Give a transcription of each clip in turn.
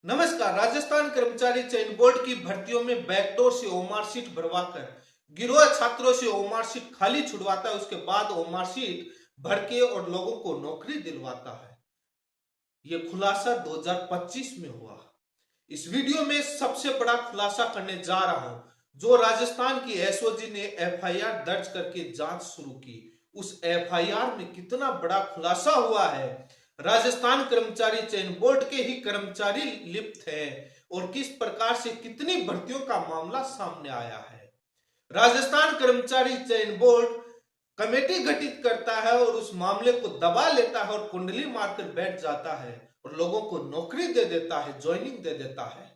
नमस्कार। राजस्थान कर्मचारी चयन बोर्ड की भर्तियों में बैकडोर से ओमार सीट भरवाकर गिरोह छात्रों से ओमार सीट खाली छुड़वाता है, उसके बाद ओमार सीट भर के और लोगों को नौकरी दिलवाता है। यह खुलासा 2025 में हुआ। इस वीडियो में सबसे बड़ा खुलासा करने जा रहा हूं, जो राजस्थान की एसओजी ने एफआईआर दर्ज करके जांच शुरू की। उस एफआईआर में कितना बड़ा खुलासा हुआ है, राजस्थान कर्मचारी चयन बोर्ड के ही कर्मचारी लिप्त हैं और किस प्रकार से कितनी भर्तियों का मामला सामने आया है। राजस्थान कर्मचारी चयन बोर्ड कमेटी गठित करता है और उस मामले को दबा लेता है और कुंडली मारकर बैठ जाता है और लोगों को नौकरी दे देता है, ज्वाइनिंग दे देता है।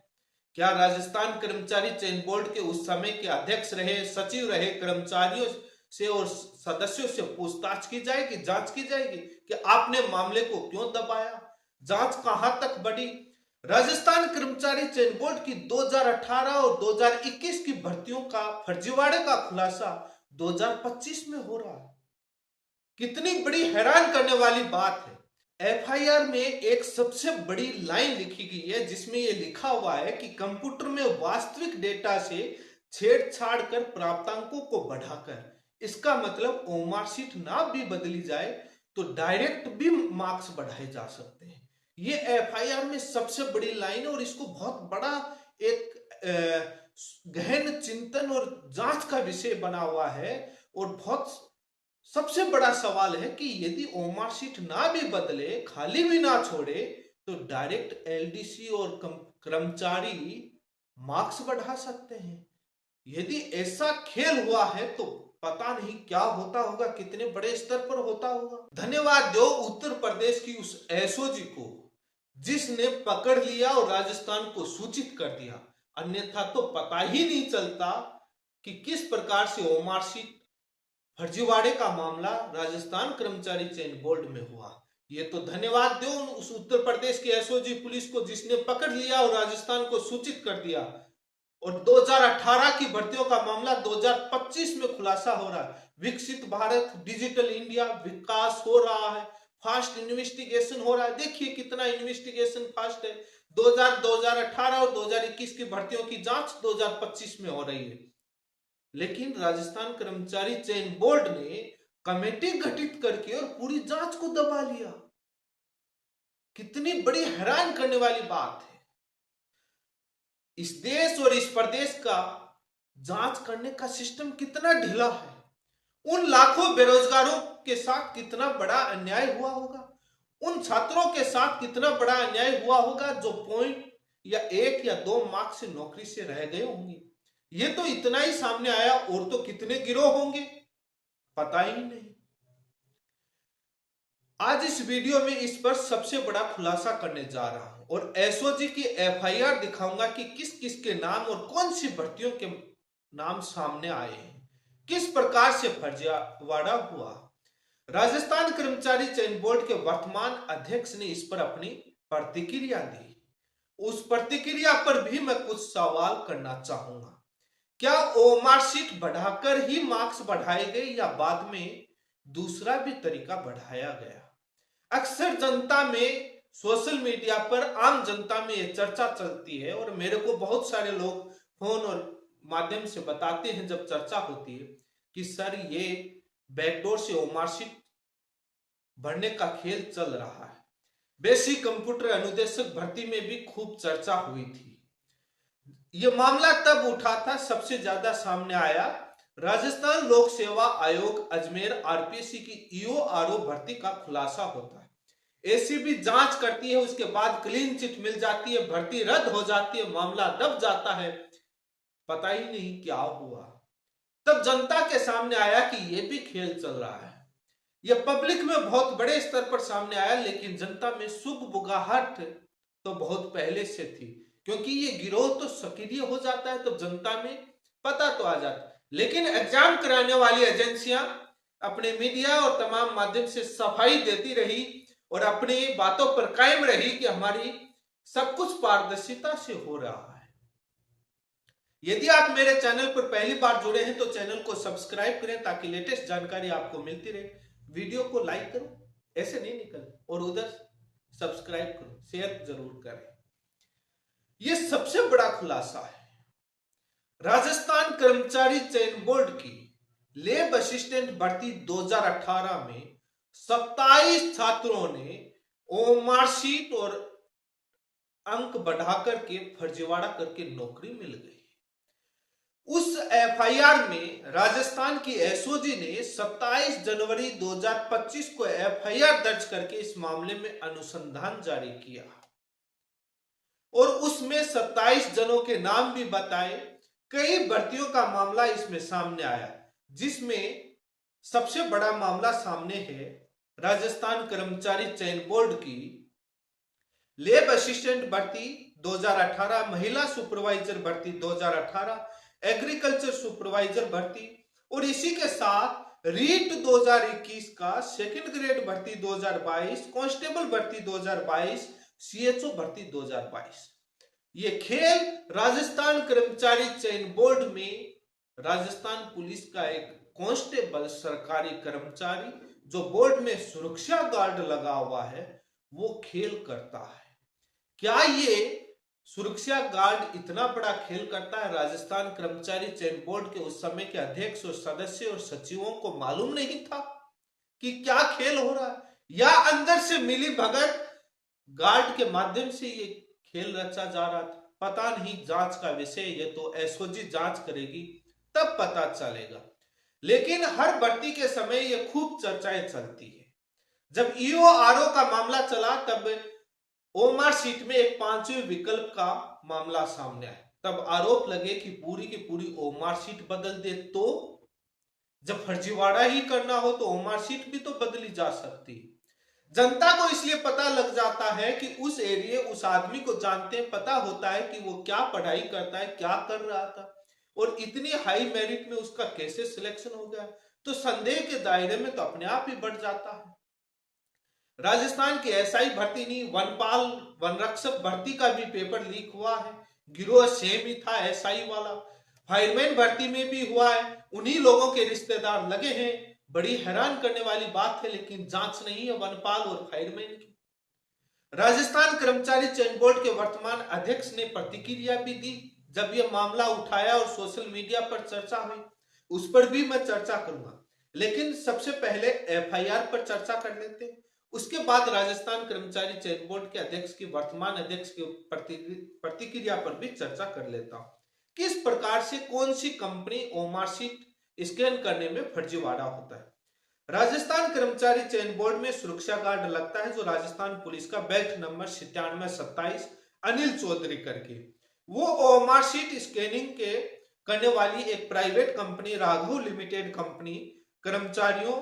क्या राजस्थान कर्मचारी चयन बोर्ड के उस समय के अध्यक्ष रहे, सचिव रहे, कर्मचारियों से और सदस्यों से पूछताछ की जाएगी, जांच की जाएगी कि आपने मामले को क्यों दबाया? जांच कहां तक बढ़ी? राजस्थान कर्मचारी चयन बोर्ड की 2018 और 2021 की भर्तियों का फर्जीवाड़े का खुलासा 2025 में हो रहा है। कितनी बड़ी हैरान करने वाली बात है। एफआईआर में एक सबसे बड़ी लाइन लिखी गई है जिसमें यह लिखा हुआ है कि कंप्यूटर में वास्तविक डेटा से छेड़छाड़ कर प्राप्तांकों को बढ़ाकर, इसका मतलब ओमार सीट ना भी बदली जाए तो डायरेक्ट भी मार्क्स बढ़ाए जा सकते हैं। ये एफआईआर में सबसे बड़ी लाइन है और इसको बहुत बड़ा एक गहन चिंतन और जांच का विषय बना हुआ है। और बहुत सबसे बड़ा सवाल है कि यदि ओमार सीट ना भी बदले, खाली भी ना छोड़े, तो डायरेक्ट एलडीसी और कर्मचारी मार्क्स बढ़ा सकते हैं। यदि ऐसा खेल हुआ है तो पता नहीं क्या होता होगा, कितने बड़े स्तर पर होता होगा। धन्यवाद दो उत्तर प्रदेश की उस एसओजी को जिसने पकड़ लिया और राजस्थान को सूचित कर दिया, अन्यथा तो पता ही नहीं चलता कि किस प्रकार से ओमार सीट फर्जीवाड़े का मामला राजस्थान कर्मचारी चयन बोर्ड में हुआ। ये तो धन्यवाद दो उस उत्तर प्रदेश की एसओजी पुलिस को जिसने पकड़ लिया और राजस्थान को सूचित कर दिया और 2018 की भर्तियों का मामला 2025 में खुलासा हो रहा है। विकसित भारत, डिजिटल इंडिया, विकास हो रहा है, फास्ट इन्वेस्टिगेशन हो रहा है। देखिए कितना इन्वेस्टिगेशन फास्ट है। 2018 और 2021 की भर्तियों की जांच 2025 में हो रही है, लेकिन राजस्थान कर्मचारी चयन बोर्ड ने कमेटी गठित करके और पूरी जांच को दबा लिया। कितनी बड़ी हैरान करने वाली बात है। इस देश और इस प्रदेश का जांच करने का सिस्टम कितना ढीला है। उन लाखों बेरोजगारों के साथ कितना बड़ा अन्याय हुआ होगा। उन छात्रों के साथ कितना बड़ा अन्याय हुआ होगा जो पॉइंट या 1 या 2 मार्क्स से नौकरी से रह गए होंगे। ये तो इतना ही सामने आया, और तो कितने गिरोह होंगे पता ही नहीं। आज इस वीडियो में इस पर सबसे बड़ा खुलासा करने जा रहा हूं और एसओजी की एफआईआर दिखाऊंगा कि किस किस के नाम और कौन सी भर्तियों के नाम सामने आए हैं, किस प्रकार से फर्जीवाड़ा हुआ। राजस्थान कर्मचारी चयन बोर्ड के वर्तमान अध्यक्ष ने इस पर अपनी प्रतिक्रिया दी। उस प्रतिक्रिया पर भी मैं कुछ सवाल करना चाहूंगा। क्या ओमार सीट बढ़ाकर ही मार्क्स बढ़ाए गए या बाद में दूसरा भी तरीका बढ़ाया गया? अक्सर जनता में, सोशल मीडिया पर, आम जनता में यह चर्चा चलती है और मेरे को बहुत सारे लोग फोन और माध्यम से बताते हैं जब चर्चा होती है कि सर ये बैकडोर से ओमार सीट भरने का खेल चल रहा है। बेसिक कंप्यूटर अनुदेशक भर्ती में भी खूब चर्चा हुई थी। यह मामला तब उठा था, सबसे ज्यादा सामने आया राजस्थान लोक सेवा आयोग अजमेर आरपीएससी की ईओ आरओ भर्ती का खुलासा होता है। एसीबी जांच करती है, उसके बाद क्लीन चिट मिल जाती है, भर्ती रद्द हो जाती है, मामला दब जाता है, पता ही नहीं क्या हुआ। तब जनता के सामने आया कि यह भी खेल चल रहा है। यह पब्लिक में बहुत बड़े स्तर पर सामने आया, लेकिन जनता में सुगबुगाहट तो बहुत पहले से थी, क्योंकि ये गिरोह तो सक्रिय हो जाता है तो जनता में पता तो आ जाता है। लेकिन एग्जाम कराने वाली एजेंसियां अपने मीडिया और तमाम माध्यम से सफाई देती रही और अपनी बातों पर कायम रही कि हमारी सब कुछ पारदर्शिता से हो रहा है। यदि आप मेरे चैनल पर पहली बार जुड़े हैं तो चैनल को सब्सक्राइब करें ताकि लेटेस्ट जानकारी आपको मिलती रहे। वीडियो को लाइक करो, ऐसे नहीं निकल, और उधर सब्सक्राइब करो, शेयर जरूर करें। ये सबसे बड़ा खुलासा है। राजस्थान कर्मचारी चयन बोर्ड की लैब असिस्टेंट भर्ती 2018 में 27 छात्रों ने ओमारशीट और अंक बढ़ाकर के फर्जीवाड़ा करके नौकरी मिल गई। उस एफआईआर में राजस्थान की एसओजी ने 27 जनवरी 2025 को एफआईआर दर्ज करके इस मामले में अनुसंधान जारी किया और उसमें 27 जनों के नाम भी बताए। कई भर्तियों का मामला इसमें सामने आया, जिसमें सबसे बड़ा मामला सामने है राजस्थान कर्मचारी चयन बोर्ड की लैब असिस्टेंट भर्ती 2018, महिला सुपरवाइजर भर्ती 2018, एग्रीकल्चर सुपरवाइजर भर्ती और इसी के साथ रीट 2021 का सेकंड ग्रेड भर्ती 2022, कांस्टेबल भर्ती 2022, सीएचओ भर्ती 2022। ये खेल राजस्थान कर्मचारी चयन बोर्ड में राजस्थान पुलिस का एक कांस्टेबल सरकारी कर्मचारी जो बोर्ड में सुरक्षा गार्ड लगा हुआ है वो खेल करता है। क्या ये सुरक्षा गार्ड इतना बड़ा खेल करता है? राजस्थान कर्मचारी चयन बोर्ड के उस समय के अध्यक्ष और सदस्य और सचिवों को मालूम नहीं था कि क्या खेल हो रहा है, या अंदर से मिली भगत गार्ड के माध्यम से ये खेल रचा जा रहा था? पता नहीं, जांच का विषय ये तो एसओजी जांच करेगी तब पता चलेगा। लेकिन हर भर्ती के समय ये खूब चर्चाएं चलती है। जब ईओ आरओ का मामला चला तब ओमार सीट में एक 5वें विकल्प का मामला सामने आया। तब आरोप लगे कि पूरी की पूरी ओमार सीट बदल दे, तो जब फर्जीवाड़ा ही करना हो तो ओमार सीट भी तो बदली जा सकती है। जनता को इसलिए पता लग जाता है कि उस एरिया उस आदमी को जानते हैं, पता होता है कि वो क्या पढ़ाई करता है, क्या कर रहा था और इतनी हाई मेरिट में उसका कैसे सिलेक्शन हो गया, तो संदेह के दायरे में तो अपने आप ही बढ़ जाता है। राजस्थान की एसआई भर्ती नहीं, वनपाल वनरक्षक भर्ती का भी पेपर लीक हुआ है। गिरोह सेम ही था एसआई वाला। फायरमैन भर्ती में भी हुआ है, उन्हीं लोगों के रिश्तेदार लगे हैं। बड़ी हैरान करने वाली बात है, लेकिन जांच नहीं है वनपाल और फायरमैन की। राजस्थान कर्मचारी चयन बोर्ड के वर्तमान अध्यक्ष ने प्रतिक्रिया भी दी जब यह मामला उठाया और सोशल मीडिया पर चर्चा हुई। उस पर भी मैं चर्चा करूंगा, लेकिन सबसे पहले एफआईआर पर चर्चा कर लेते हैं। उसके बाद राजस्थान कर्मचारी चयन बोर्ड के अध्यक्ष की वर्तमान अध्यक्ष की प्रतिक्रिया पर भी चर्चा कर लेता हूं। किस प्रकार से कौन सी कंपनी ओमार सीट स्कैन करने में फर्जीवाड़ा होता है। राजस्थान कर्मचारी चयन बोर्ड में सुरक्षा गार्ड लगता है जो राजस्थान पुलिस का बैच नंबर 9727 अनिल चौधरी करके, वो ओमार सीट स्कैनिंग के करने वाली एक private company Raghav limited company कर्मचारियों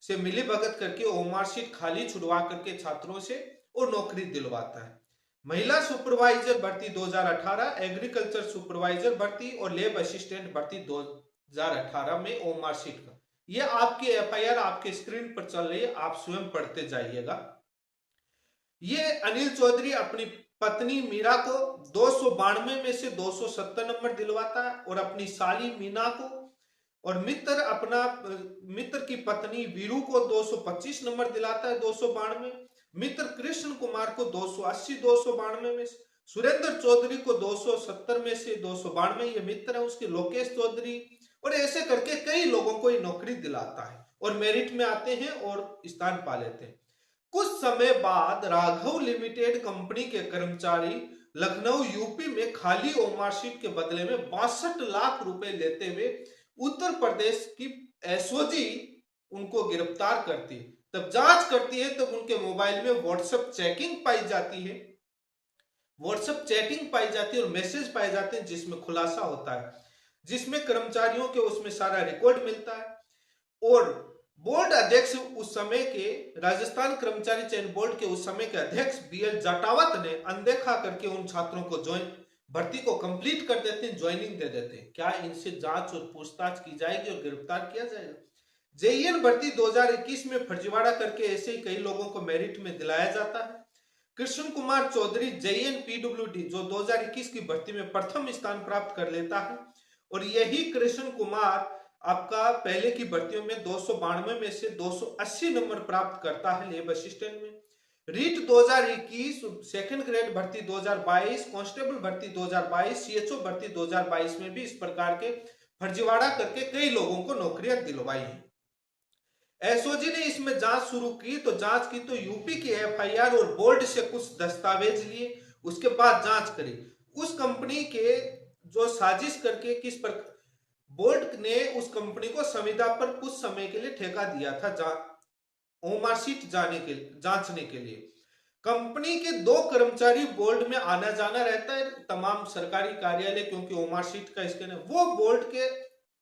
से मिली भगत करके ओमार सीट खाली छुड़वा करके छात्रों से और नौकरी दिलवाता है। महिला सुपरवाइजर भर्ती 2018, एग्रीकल्चर सुपरवाइजर भर्ती और लैब असिस्टेंट भर्ती 2018 में ओमार सीट का ये आपकी एफआईआर आपके स्क्रीन पर चल रही है, आप स्वयं पढ़ते जाइएगा। ये अनिल चौधरी अपनी पत्नी मीरा को 292 में से 270 नंबर दिलवाता है और अपनी साली मीना को और मित्र की पत्नी वीरू को 225 नंबर दिलाता है 292। मित्र कृष्ण कुमार को 280 292 में से, सुरेंद्र चौधरी को 270 में से 292, ये मित्र है उसके लोकेश चौधरी, और ऐसे करके कई लोगों को ये नौकरी दिलाता है और मेरिट में आते हैं और स्थान पा लेते हैं। कुछ समय बाद राघव लिमिटेड कंपनी के कर्मचारी लखनऊ यूपी में खाली ओमार सीट के बदले में 62 लाख रुपए लेते हुए उत्तर प्रदेश की एसओजी उनको गिरफ्तार करती है। तब जांच करती है तब उनके मोबाइल में व्हाट्सएप चैटिंग पाई जाती है, व्हाट्सएप चैटिंग पाई जाती है और मैसेज पाए जाते हैं जिसमें खुलासा होता है, जिसमें कर्मचारियों के उसमें सारा रिकॉर्ड मिलता है। और बोर्ड अध्यक्ष उस समय के राजस्थान कर्मचारी चयन बोर्ड के उस समय के अध्यक्ष बीएल जाटावत ने अनदेखा करके उन छात्रों को भर्ती को कंप्लीट कर देते हैं, ज्वाइनिंग दे देते हैं। क्या इनसे जांच और पूछताछ की जाएगी और गिरफ्तार किया जाएगा? जेईएन भर्ती 2021 में फर्जीवाड़ा करके ऐसे ही कई लोगों को मेरिट में दिलाया जाता है। कृष्ण कुमार चौधरी जेईएन पीडब्ल्यूडी जो 2021 की भर्ती में प्रथम स्थान प्राप्त कर लेता है और यही कृष्ण कुमार आपका पहले की भर्तियों में 292 में से 280 नंबर प्राप्त करता है लेब असिस्टेंट में। रीट 2021, सेकंड ग्रेड भर्ती 2022, कांस्टेबल भर्ती 2022, सीएचओ भर्ती 2022 में भी इस प्रकार के फर्जीवाड़ा करके कई लोगों को नौकरियां दिलवाई हैं। एसओजी ने इसमें जांच शुरू की तो यूपी की एफआईआर और बोर्ड से कुछ दस्तावेज लिए, उसके बाद जांच करी उस कंपनी के जो साजिश करके किस पर बोर्ड ने उस कंपनी को संविदा पर कुछ समय के लिए ठेका दिया था ओमारशीट जांचने के लिए। कंपनी के 2 कर्मचारी बोर्ड में आना जाना रहता है, तमाम सरकारी कार्यालय, क्योंकि ओमारशीट का स्कैन है, वो बोर्ड के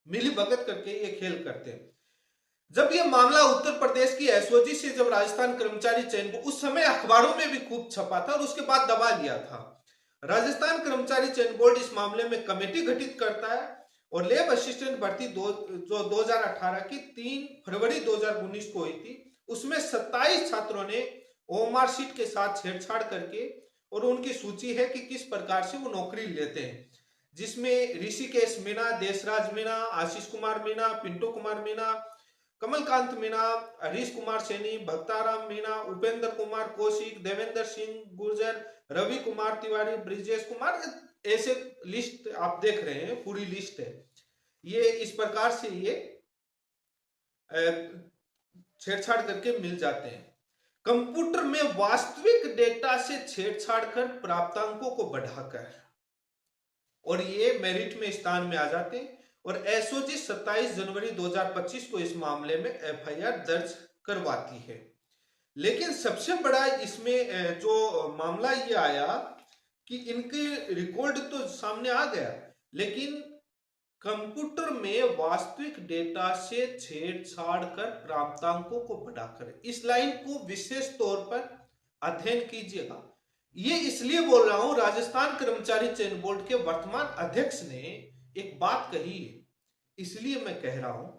मिली भगत करके ये खेल करते हैं। जब ये मामला उत्तर प्रदेश की एसओजी से जब राजस्थान कर्मचारी चयन को उस समय अखबारों में भी खूब छपा था और उसके बाद दबा लिया था। राजस्थान कर्मचारी चयन बोर्ड इस मामले में कमेटी गठित करता है और लेब असिस्टेंट भर्ती जो 2018 की 3 फरवरी 2019 को हुई थी, उसमें 27 छात्रों ने ओमारशीट के साथ छेड़छाड़ करके, और उनकी सूची है कि किस प्रकार से वो नौकरी लेते हैं, जिसमें ऋषिकेश मीणा, देशराज मीणा, आशीष कुमार मीणा, पिंटू कुमार मीणा, कमलकांत मीणा, हरीश कुमार सैनी, भक्ताराम मीणा, उपेंद्र कुमार कौशिक, देवेंद्र सिंह गुर्जर, रवि कुमार तिवारी, ब्रिजेश कुमार, ऐसे लिस्ट आप देख रहे हैं, पूरी लिस्ट है। ये इस प्रकार से ये छेड़छाड़ करके मिल जाते हैं। कंप्यूटर में वास्तविक डेटा से छेड़छाड़ कर प्राप्तांकों को बढ़ाकर, और ये मेरिट में स्थान में आ जाते हैं। और एसओजी 27 जनवरी 2025 को इस मामले में एफआईआर दर्ज करवाती है। लेकिन सबसे बड़ा इसमें जो मामला ये आया कि इनके रिकॉर्ड तो सामने आ गया, लेकिन कंप्यूटर में वास्तविक डेटा से छेड़छाड़ कर प्राप्तांकों को बढ़ाकर, इस लाइन को विशेष तौर पर अध्ययन कीजिएगा। ये इसलिए बोल रहा हूं, राजस्थान कर्मचारी चयन बोर्ड के वर्तमान अध्यक्ष ने एक बात कही है, इसलिए मैं कह रहा हूं।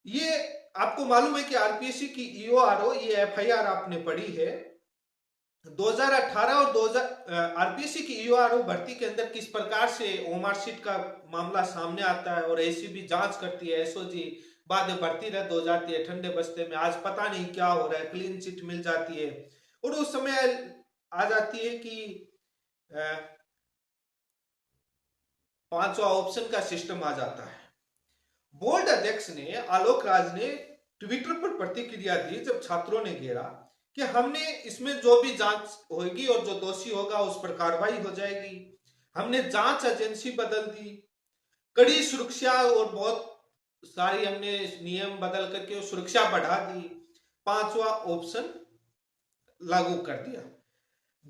ये आपको मालूम है कि आरपीएससी की ईओआरओ, ये एफआईआर आपने पढ़ी है 2018 और 2000 आरपीएससी की ईओआरओ भर्ती के अंदर किस प्रकार से ओमारशीट का मामला सामने आता है और एसीबी जांच करती है, एसओजी बाद भर्ती रद्द हो जाती है ठंडे बस्ते में, आज पता नहीं क्या हो रहा है, क्लीन चिट मिल जाती है, और उस समय आ जाती है कि 5वां ऑप्शन का सिस्टम आ जाता है। बोर्ड अध्यक्ष ने, आलोक राज ने ट्विटर पर प्रतिक्रिया दी जब छात्रों ने घेरा कि हमने इसमें जो भी जांच होगी और जो दोषी होगा उस पर कार्रवाई हो जाएगी। हमने जांच एजेंसी बदल दी, कड़ी सुरक्षा और बहुत सारी हमने नियम बदल करके सुरक्षा बढ़ा दी, 5वां ऑप्शन लागू कर दिया।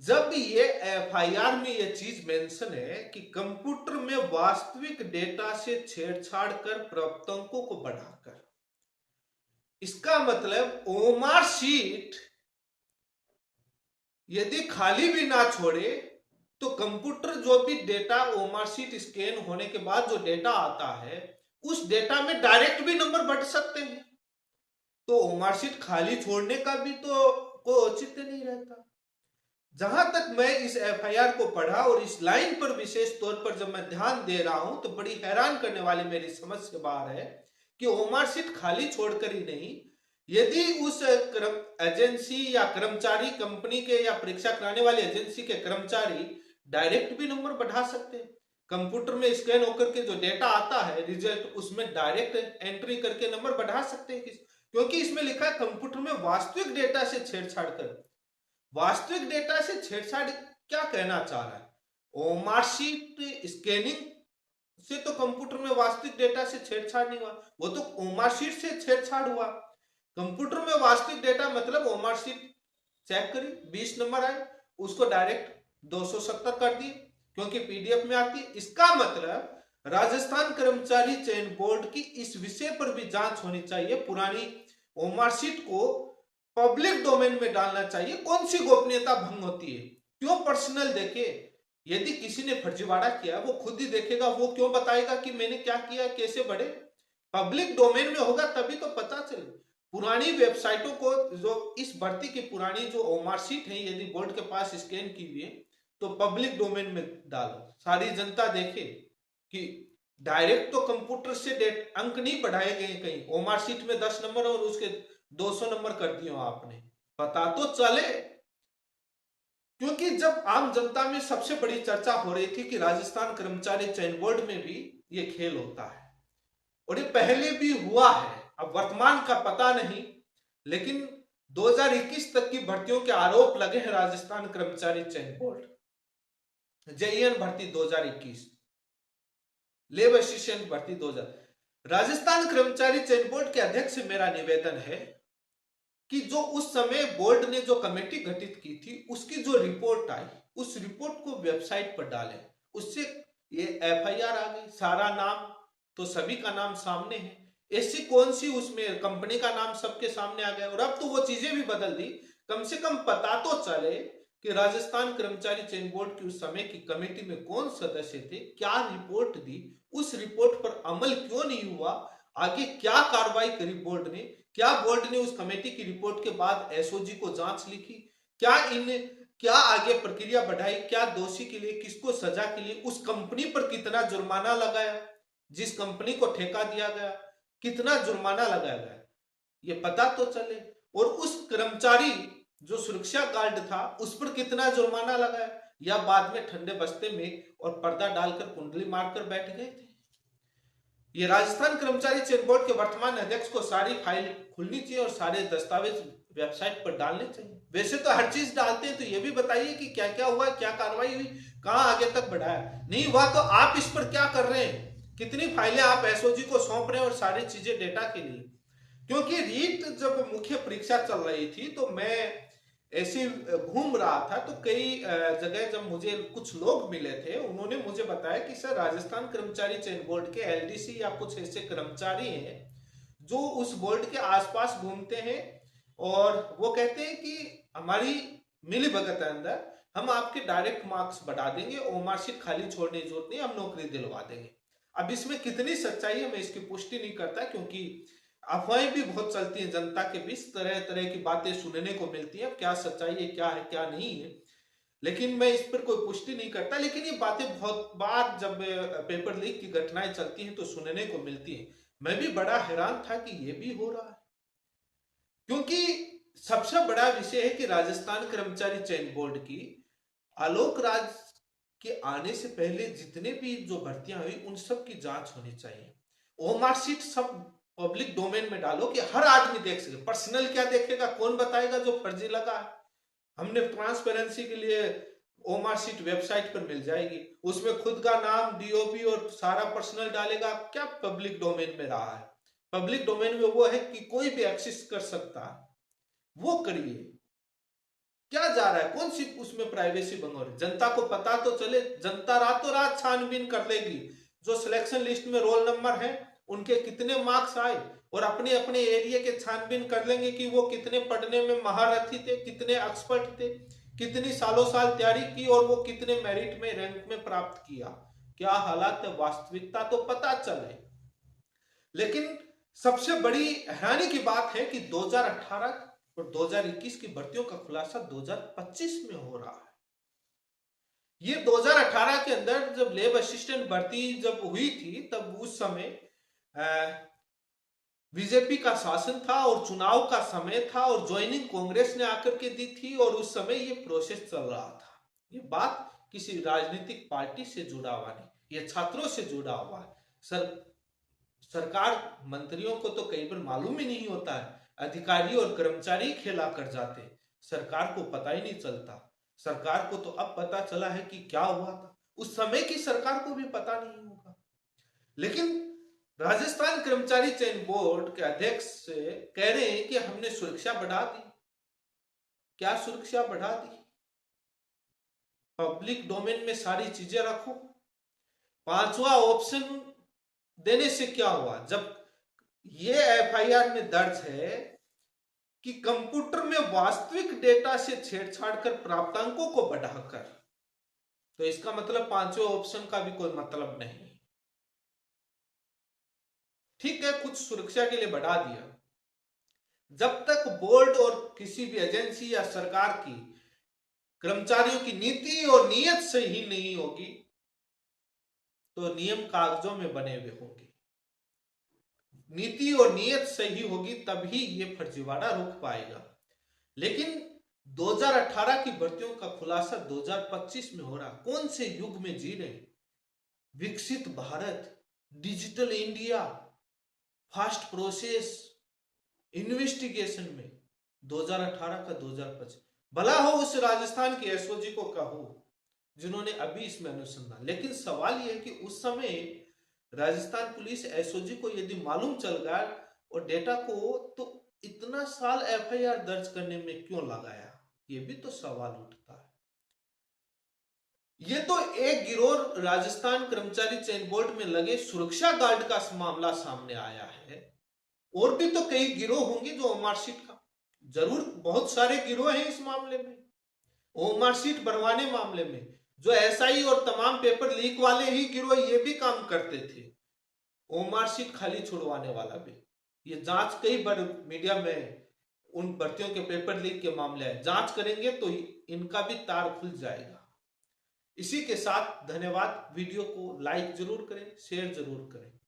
जब ये एफआईआर में ये चीज मेंशन है कि कंप्यूटर में वास्तविक डेटा से छेड़छाड़ कर प्राप्तांकों को बढ़ाकर, इसका मतलब ओमारशीट यदि खाली भी ना छोड़े तो कंप्यूटर जो भी डेटा ओमारशीट स्कैन होने के बाद जो डेटा आता है, उस डेटा में डायरेक्ट भी नंबर बढ़ सकते हैं। तो ओमारशीट खाली छोड़ने का भी तो कोई औचित्य नहीं रहता। जहां तक मैं इस एफआईआर को पढ़ा और इस लाइन पर विशेष तौर पर जब मैं ध्यान दे रहा हूं, तो बड़ी हैरान करने वाली मेरी समझ से बाहर है कि ओमारशीट खाली छोड़कर ही नहीं, यदि उस एजेंसी या कर्मचारी, कंपनी के या परीक्षा कराने वाली एजेंसी के कर्मचारी डायरेक्ट भी नंबर बढ़ा सकते हैं। कंप्यूटर में स्कैन होकर के जो डेटा आता है रिजल्ट, उसमें डायरेक्ट एंट्री करके नंबर बढ़ा सकते हैं, क्योंकि इसमें लिखा है कंप्यूटर में वास्तविक डेटा से छेड़छाड़ कर। वास्तविक डेटा से छेड़छाड़ क्या कहना चाह रहा है? ओमारशीट स्कैनिंग से तो कंप्यूटर में वास्तविक डेटा से छेड़छाड़ नहीं हुआ, वो तो ओमारशीट से छेड़छाड़ हुआ। कंप्यूटर में वास्तविक डेटा मतलब ओमारशीट चेक करी, 20 नंबर आए, उसको डायरेक्ट 270 कर दिए क्योंकि पीडीएफ में आती है। इसका मतलब राजस्थान कर्मचारी चयन बोर्ड की इस विषय पर भी जांच होनी चाहिए, पुरानी ओमारशीट को पब्लिक डोमेन में डालना चाहिए। कौन सी गोपनीयता भंग होती है? क्यों पर्सनल देखे? यदि किसी ने फर्जीवाड़ा किया वो खुद ही देखेगा, वो क्यों बताएगा कि मैंने क्या किया, कैसे बढ़े? पब्लिक डोमेन में होगा तभी तो पता चले। पुरानी वेबसाइटों को, जो इस भर्ती की पुरानी जो ओमारशीट है, यदि बोर्ड के पास स्कैन की हुई है तो पब्लिक डोमेन में डालो, सारी जनता देखे कि डायरेक्ट तो कंप्यूटर से अंक नहीं बढ़ाए गए कहीं। ओमारशीट में 10 नंबर और उसके 200 नंबर कर दिए आपने, पता तो चले। क्योंकि जब आम जनता में सबसे बड़ी चर्चा हो रही थी कि राजस्थान कर्मचारी चयन बोर्ड में भी ये खेल होता है, और ये पहले भी हुआ है, अब वर्तमान का पता नहीं, लेकिन 2021 तक की भर्तियों के आरोप लगे हैं राजस्थान कर्मचारी चयन बोर्ड। जेईएन भर्ती 2021, लेबर असिस्टेंट भर्ती 2000। राजस्थान कर्मचारी चयन बोर्ड के अध्यक्ष से मेरा निवेदन है कि जो उस समय बोर्ड ने जो कमेटी गठित की थी उसकी जो रिपोर्ट आई, उस रिपोर्ट को वेबसाइट पर डालें। उससे ये एफआईआर आ गई, सारा नाम तो सभी का नाम सामने है, ऐसी कौन सी उसमें कंपनी का नाम सबके सामने आ गया। और अब तो वो चीजें भी बदल दी, कम से कम पता तो चले कि राजस्थान कर्मचारी चयन बोर्ड की उस समय की कमेटी में कौन सदस्य थे, क्या रिपोर्ट दी, उस रिपोर्ट पर अमल क्यों नहीं हुआ, आगे क्या कार्रवाई करी बोर्ड ने, क्या बोर्ड ने उस कमेटी की रिपोर्ट के बाद एसओजी को जांच लिखी, क्या आगे प्रक्रिया बढ़ाई, क्या दोषी के लिए किसको सजा के लिए, उस कंपनी पर कितना जुर्माना लगाया, जिस कंपनी को ठेका दिया गया कितना जुर्माना लगाया गया, ये पता तो चले। और उस कर्मचारी जो सुरक्षा गार्ड था उस पर कितना जुर्माना लगाया, या बाद में ठंडे बस्ते में और पर्दा डालकर कुंडली मारकर बैठ गए थे। ये राजस्थान कर्मचारी चयन बोर्ड के वर्तमान अध्यक्ष को सारी फाइल खुलनी चाहिए और सारे दस्तावेज वेबसाइट पर डालने चाहिए। वैसे तो हर चीज डालते हैं, तो ये भी बताइए कि क्या क्या हुआ, क्या कार्रवाई हुई, कहां आगे तक बढ़ाया, नहीं हुआ तो आप इस पर क्या कर रहे हैं, कितनी फाइलें आप एसओजी को सौंप रहे हैं और सारी चीजें डेटा के लिए। क्योंकि रीट जब मुख्य परीक्षा चल रही थी तो मैं ऐसे घूम रहा था, तो कई जगह जब मुझे कुछ लोग मिले थे उन्होंने मुझे बताया कि सर राजस्थान कर्मचारी चयन बोर्ड के एलडीसी या कुछ ऐसे कर्मचारी हैं जो उस बोर्ड के आसपास घूमते हैं और वो कहते हैं कि हमारी मिली भगत है अंदर, हम आपके डायरेक्ट मार्क्स बढ़ा देंगे, ओमार शीट खाली छोड़ने की जरूरत नहीं, हम नौकरी दिलवा देंगे। अब इसमें कितनी सच्चाई है मैं इसकी पुष्टि नहीं करता, क्योंकि अफवाहें भी बहुत चलती हैं जनता के बीच, तरह तरह की बातें सुनने को मिलती हैं, क्या सच्चाई है क्या नहीं है, लेकिन मैं इस पर कोई पुष्टि नहीं करता। लेकिन ये बातें बहुत बार जब पेपर लीक की घटनाएं चलती हैं तो सुनने को मिलती है। मैं भी बड़ा हैरान था कि ये भी हो रहा है, क्योंकि सबसे बड़ा विषय है कि राजस्थान कर्मचारी चयन बोर्ड की आलोक राज के आने से पहले जितने भी जो भर्तियां हुई उन सब की जांच होनी चाहिए। ओमार शीट सब पब्लिक डोमेन में डालो कि हर आदमी देख सके। पर्सनल क्या देखेगा, कौन बताएगा जो फर्जी लगा है। हमने ट्रांसपेरेंसी के लिए ओमार शीट वेबसाइट पर मिल जाएगी, उसमें खुद का नाम, डीओपी और सारा पर्सनल डालेगा। क्या पब्लिक डोमेन में रहा है? पब्लिक डोमेन में वो है कि कोई भी एक्सेस कर सकता है, वो करिए। क्या जा रहा है, कौन सी उसमें प्राइवेसी भंग हो रही है? जनता को पता तो चले, जनता रातों रात छानबीन कर लेगी। जो सिलेक्शन लिस्ट में रोल नंबर है उनके कितने मार्क्स आए, और अपने अपने एरिया के छानबीन कर लेंगे कि वो कितने पढ़ने में महारथी थे, कितने एक्सपर्ट थे, कितनी सालों साल तैयारी की और वो कितने मेरिट में रैंक में प्राप्त किया। क्या हालात है, वास्तविकता तो पता चले। लेकिन सबसे बड़ी हैरानी की बात है कि 2018 और 2021 की भर्तियों का खुलासा 2025 में हो रहा है। ये 2018 के अंदर जब लेब असिस्टेंट भर्ती जब हुई थी तब उस समय बीजेपी का शासन था और चुनाव का समय था और ज्वाइनिंग कांग्रेस ने आकर के दी थी और उस समय ये प्रोसेस चल रहा था। ये बात किसी राजनीतिक पार्टी से जुड़ा हुआ नहीं, ये छात्रों से जुड़ा हुआ है। सरकार मंत्रियों को तो कई बार मालूम ही नहीं होता है, अधिकारी और कर्मचारी खेला कर जाते, सरकार को पता ही नहीं चलता। सरकार को तो अब पता चला है कि क्या हुआ था, उस समय की सरकार को भी पता नहीं होगा। लेकिन राजस्थान कर्मचारी चयन बोर्ड के अध्यक्ष से कह रहे हैं कि हमने सुरक्षा बढ़ा दी। क्या सुरक्षा बढ़ा दी? पब्लिक डोमेन में सारी चीजें रखो। पांचवा ऑप्शन देने से क्या हुआ? जब ये एफआईआर में दर्ज है कि कंप्यूटर में वास्तविक डेटा से छेड़छाड़ कर प्राप्तांकों को बढ़ाकर, तो इसका मतलब पांचवें ऑप्शन का भी कोई मतलब नहीं। ठीक है, कुछ सुरक्षा के लिए बढ़ा दिया, जब तक बोर्ड और किसी भी एजेंसी या सरकार की कर्मचारियों की नीति और नीयत सही नहीं होगी तो नियम कागजों में बने हुए होंगे। नीति और नीयत सही होगी तभी ये फर्जीवाड़ा रुक पाएगा। लेकिन 2018 की भर्तियों का खुलासा 2025 में हो रहा। कौन से युग में जी रहे? विकसित Bharat, digital India, fast process, investigation में 2018 का 2025। भला हो उस राजस्थान के एसओजी को कहो जिन्होंने अभी इसमें अनुसंधान, लेकिन सवाल यह है कि उस समय राजस्थान पुलिस एसओजी को यदि मालूम चल गया और डेटा को, तो इतना साल एफआईआर दर्ज करने में क्यों लगाया? ये भी तो सवाल उठता है। ये तो एक गिरोह राजस्थान कर्मचारी चयन बोर्ड में लगे सुरक्षा गार्ड का मामला सामने आया है। और भी तो कई गिरोह होंगे जो मार्कशीट का, जरूर बहुत सारे गिरोह हैं इस मामले में, मार्कशीट बनवाने मामले में। जो एसआई और तमाम पेपर लीक वाले ही गिरोह ये भी काम करते थे, मार्कशीट खाली छुड़वाने वाला भी। ये जांच कई बार मीडिया में उन भर्तियों के पेपर लीक के मामले है, जांच करेंगे तो इनका भी तार खुल जाएगा। इसी के साथ धन्यवाद। वीडियो को लाइक जरूर करें, शेयर जरूर करें।